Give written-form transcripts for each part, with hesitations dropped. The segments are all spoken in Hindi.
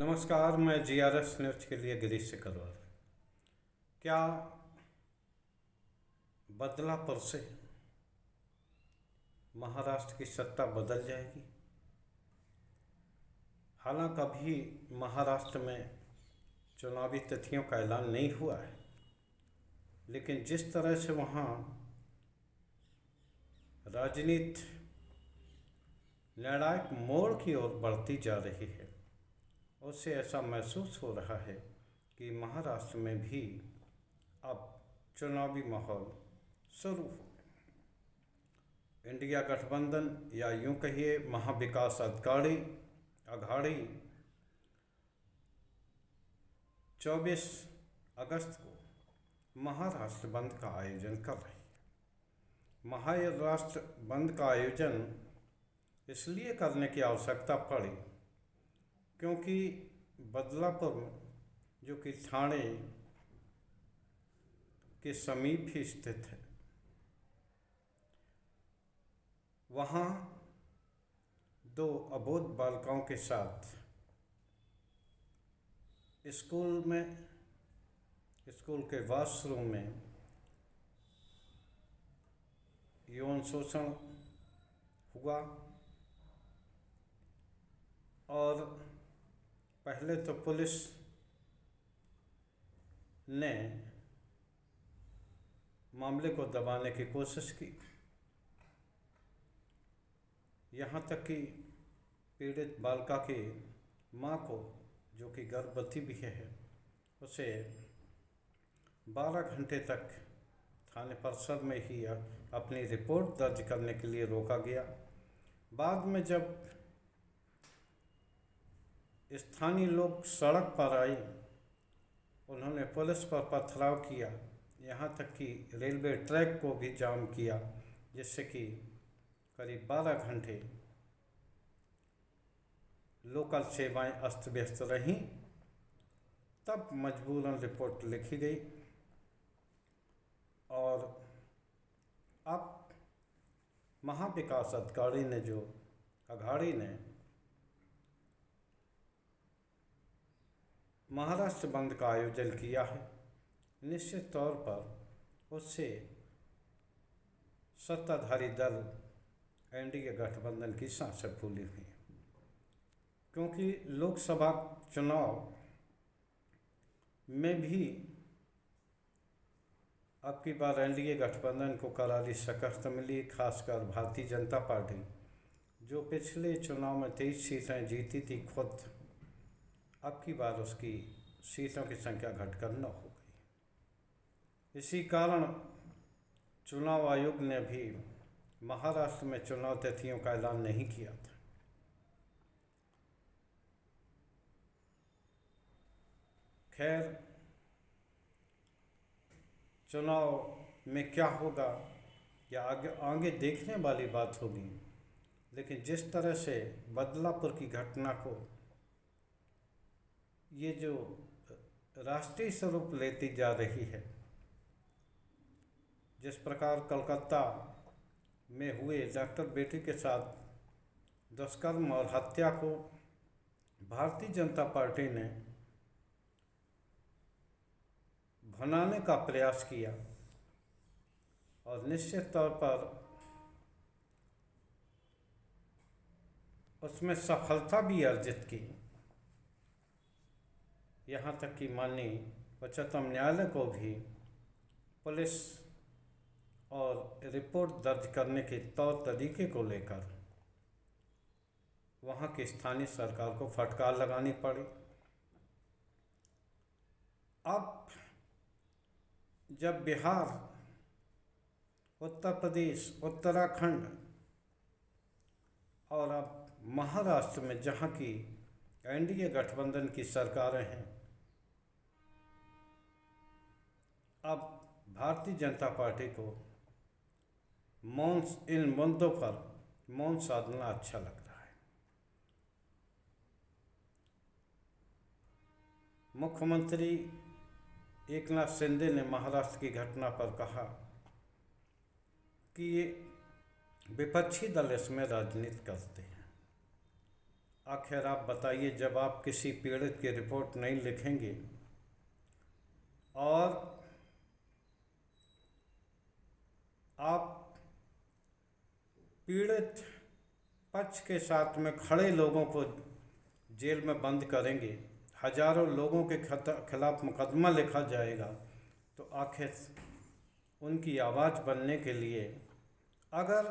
नमस्कार, मैं जीआरएस न्यूज के लिए गिरीश सिकरवार। क्या बदलापुर से महाराष्ट्र की सत्ता बदल जाएगी? हालांकि अभी महाराष्ट्र में चुनावी तिथियों का ऐलान नहीं हुआ है, लेकिन जिस तरह से वहाँ राजनीति निर्णायक मोड़ की ओर बढ़ती जा रही है, उससे ऐसा महसूस हो रहा है कि महाराष्ट्र में भी अब चुनावी माहौल शुरू हो गया। इंडिया गठबंधन या यूं कहिए महाविकास अघाड़ी 24 अगस्त को महाराष्ट्र बंद का आयोजन कर रही है। महाराष्ट्र बंद का आयोजन इसलिए करने की आवश्यकता पड़ी क्योंकि बदलापुर, जो कि ठाणे के समीप ही स्थित है, वहाँ 2 अबोध बालिकाओं के साथ स्कूल के वॉशरूम में यौन शोषण हुआ। और पहले तो पुलिस ने मामले को दबाने की कोशिश की, यहाँ तक कि पीड़ित बालिका की माँ को, जो कि गर्भवती भी है, उसे 12 घंटे तक थाने परिसर में ही अपनी रिपोर्ट दर्ज करने के लिए रोका गया। बाद में जब स्थानीय लोग सड़क पर आए, उन्होंने पुलिस पर पथराव किया, यहाँ तक कि रेलवे ट्रैक को भी जाम किया, जिससे कि करीब 12 घंटे लोकल सेवाएं अस्त व्यस्त रहीं। तब मजबूरन रिपोर्ट लिखी गई और अब महाविकास अघाड़ी ने महाराष्ट्र बंद का आयोजन किया है। निश्चित तौर पर उससे सत्ताधारी दल एनडीए गठबंधन की सांसें फूली हुई, क्योंकि लोकसभा चुनाव में भी अब की बार एनडीए गठबंधन को करारी शिकस्त मिली। खासकर भारतीय जनता पार्टी, जो पिछले चुनाव में 23 सीटें जीती थी खुद, अब की बार उसकी सीटों की संख्या घटकर 9 हो गई। इसी कारण चुनाव आयोग ने भी महाराष्ट्र में चुनाव तिथियों का ऐलान नहीं किया था। खैर, चुनाव में क्या होगा या आगे देखने वाली बात होगी, लेकिन जिस तरह से बदलापुर की घटना को ये जो राष्ट्रीय स्वरूप लेती जा रही है, जिस प्रकार कलकत्ता में हुए डॉक्टर बेटी के साथ दुष्कर्म और हत्या को भारतीय जनता पार्टी ने भुनाने का प्रयास किया और निश्चित तौर पर उसमें सफलता भी अर्जित की। यहाँ तक कि माननीय उच्चतम न्यायालय को भी पुलिस और रिपोर्ट दर्ज करने के तौर तरीके को लेकर वहाँ की स्थानीय सरकार को फटकार लगानी पड़ी। अब जब बिहार, उत्तर प्रदेश, उत्तराखंड और अब महाराष्ट्र में जहाँ की एनडीए गठबंधन की सरकारें हैं, अब भारतीय जनता पार्टी को इन मुद्दों पर मौन साधना अच्छा लग रहा है। मुख्यमंत्री एकनाथ शिंदे ने महाराष्ट्र की घटना पर कहा कि ये विपक्षी दल इसमें राजनीति करते हैं आखिर आप बताइए, जब आप किसी पीड़ित की रिपोर्ट नहीं लिखेंगे और आप पीड़ित पक्ष के साथ में खड़े लोगों को जेल में बंद करेंगे, हजारों लोगों के खिलाफ मुकदमा लिखा जाएगा, तो आखिर उनकी आवाज़ बनने के लिए अगर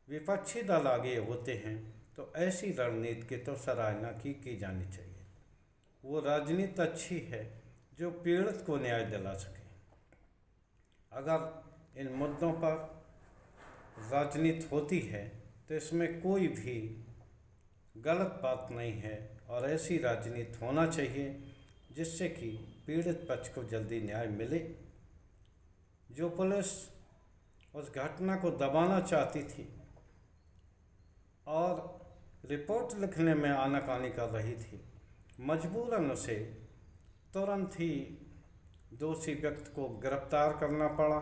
विपक्षी दल आगे होते हैं तो ऐसी रणनीति की तो सराहना की जानी चाहिए। वो राजनीति अच्छी है जो पीड़ित को न्याय दिला सके। अगर इन मुद्दों पर राजनीति होती है तो इसमें कोई भी गलत बात नहीं है और ऐसी राजनीति होना चाहिए जिससे कि पीड़ित पक्ष को जल्दी न्याय मिले। जो पुलिस उस घटना को दबाना चाहती थी और रिपोर्ट लिखने में आनाकानी कर रही थी, मजबूरन उसे तुरंत ही दोषी व्यक्ति को गिरफ्तार करना पड़ा,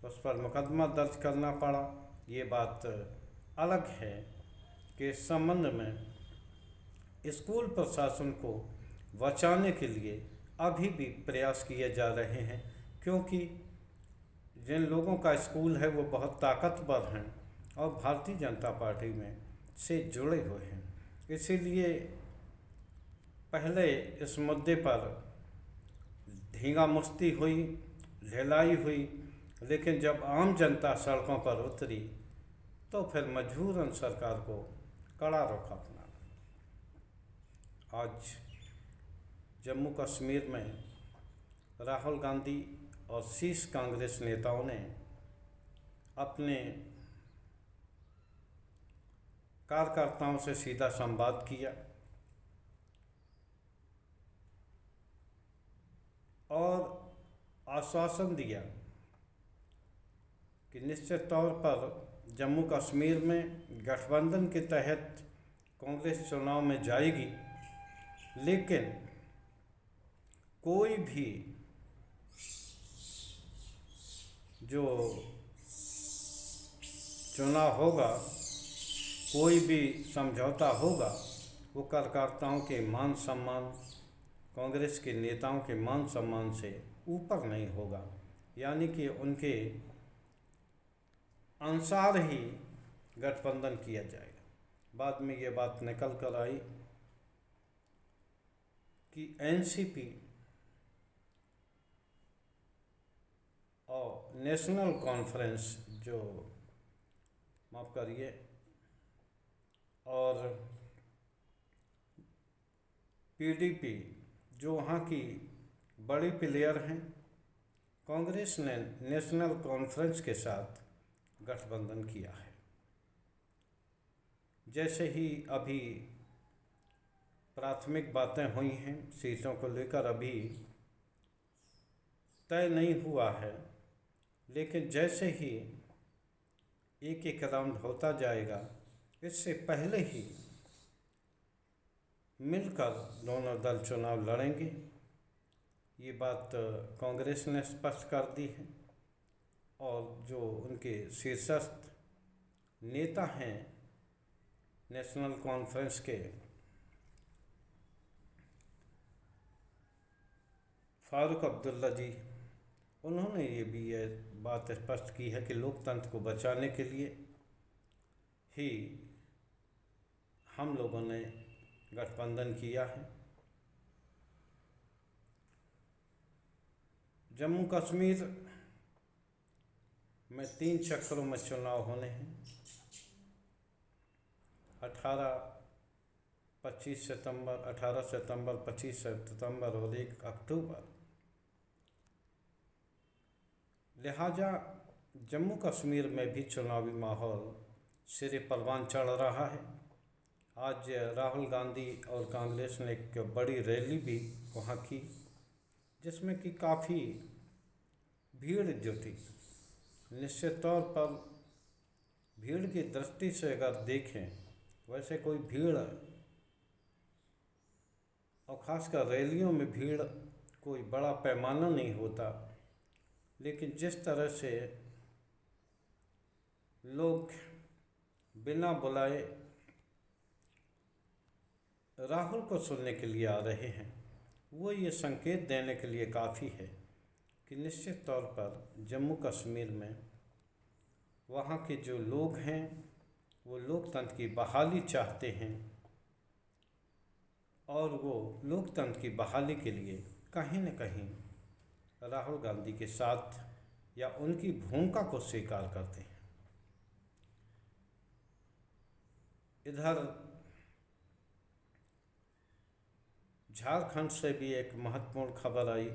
उस पर मुकदमा दर्ज करना पड़ा। ये बात अलग है कि इस संबंध में स्कूल प्रशासन को बचाने के लिए अभी भी प्रयास किए जा रहे हैं, क्योंकि जिन लोगों का स्कूल है वो बहुत ताकतवर हैं और भारतीय जनता पार्टी में से जुड़े हुए हैं। इसीलिए पहले इस मुद्दे पर धींगा मुश्ती हुई, ढिलाई हुई, लेकिन जब आम जनता सड़कों पर उतरी तो फिर मजबूरन सरकार को कड़ा रुख अपनाना। आज जम्मू कश्मीर में राहुल गांधी और शीर्ष कांग्रेस नेताओं ने अपने कार्यकर्ताओं से सीधा संवाद किया और आश्वासन दिया कि निश्चित तौर पर जम्मू कश्मीर में गठबंधन के तहत कांग्रेस चुनाव में जाएगी, लेकिन कोई भी जो चुनाव होगा, कोई भी समझौता होगा, वो कार्यकर्ताओं के मान सम्मान, कांग्रेस के नेताओं के मान सम्मान से ऊपर नहीं होगा। यानी कि उनके अनुसार ही गठबंधन किया जाएगा। बाद में ये बात निकल कर आई कि एनसीपी और नेशनल कॉन्फ्रेंस जो माफ़ करिए और पीडीपी जो वहाँ की बड़ी प्लेयर हैं, कांग्रेस ने नेशनल कॉन्फ्रेंस के साथ गठबंधन किया है। जैसे ही अभी प्राथमिक बातें हुई हैं, सीटों को लेकर अभी तय नहीं हुआ है, लेकिन जैसे ही एक एक राउंड होता जाएगा, इससे पहले ही मिलकर दोनों दल चुनाव लड़ेंगे। ये बात कांग्रेस ने स्पष्ट कर दी है और जो उनके शीर्षस्थ नेता हैं नेशनल कॉन्फ्रेंस के, फारूक अब्दुल्ला जी, उन्होंने ये भी बात स्पष्ट की है कि लोकतंत्र को बचाने के लिए ही हम लोगों ने गठबंधन किया है। जम्मू कश्मीर में 3 चक्रों में चुनाव होने हैं, 18 सितंबर, 25 सितंबर और 1 अक्टूबर। लिहाजा जम्मू कश्मीर में भी चुनावी माहौल सिरे परवान चढ़ रहा है। आज राहुल गांधी और कांग्रेस ने एक बड़ी रैली भी वहाँ की, जिसमें कि काफ़ी भीड़ जुटी। निश्चित तौर पर भीड़ की दृष्टि से अगर देखें, वैसे कोई भीड़ और ख़ासकर रैलियों में भीड़ कोई बड़ा पैमाना नहीं होता, लेकिन जिस तरह से लोग बिना बुलाए राहुल को सुनने के लिए आ रहे हैं, वो ये संकेत देने के लिए काफ़ी है कि निश्चित तौर पर जम्मू कश्मीर में वहाँ के जो लोग हैं वो लोकतंत्र की बहाली चाहते हैं और वो लोकतंत्र की बहाली के लिए कहीं न कहीं राहुल गांधी के साथ या उनकी भूमिका को स्वीकार करते हैं। इधर झारखंड से भी एक महत्वपूर्ण खबर आई,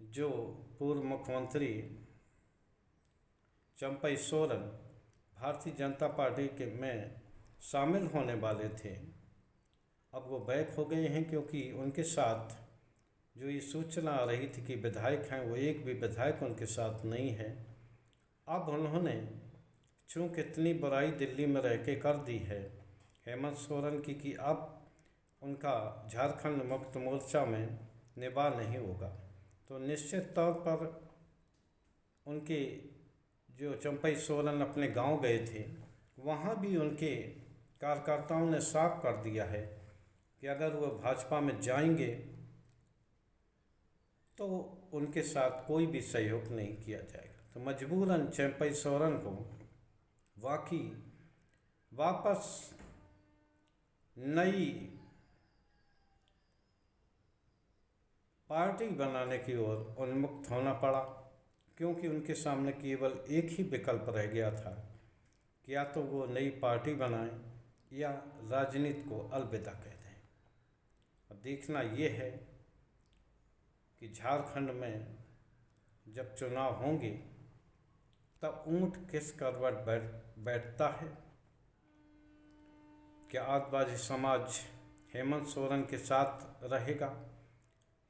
जो पूर्व मुख्यमंत्री चंपई सोरेन भारतीय जनता पार्टी के में शामिल होने वाले थे, अब वो बैक हो गए हैं, क्योंकि उनके साथ जो ये सूचना आ रही थी कि विधायक हैं, वो एक भी विधायक उनके साथ नहीं है। अब उन्होंने चूँकि इतनी बुराई दिल्ली में रह के कर दी है हेमंत सोरेन की कि अब उनका झारखंड मुक्त मोर्चा में निभा नहीं होगा, तो निश्चित तौर पर उनके जो चंपई सोरेन अपने गांव गए थे, वहां भी उनके कार्यकर्ताओं ने साफ कर दिया है कि अगर वो भाजपा में जाएंगे तो उनके साथ कोई भी सहयोग नहीं किया जाएगा। तो मजबूरन चंपई सोरेन को वापस नई पार्टी बनाने की ओर उन्मुक्त होना पड़ा, क्योंकि उनके सामने केवल एक ही विकल्प रह गया था कि या तो वो नई पार्टी बनाएं या राजनीति को अलविदा कह दें। अब देखना ये है कि झारखंड में जब चुनाव होंगे तब ऊंट किस करवट बैठता है। क्या आदिवासी समाज हेमंत सोरेन के साथ रहेगा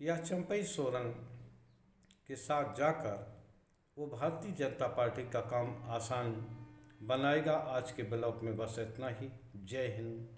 या चंपई सोरेन के साथ जाकर वो भारतीय जनता पार्टी का काम आसान बनाएगा। आज के ब्लॉग में बस इतना ही। जय हिंद।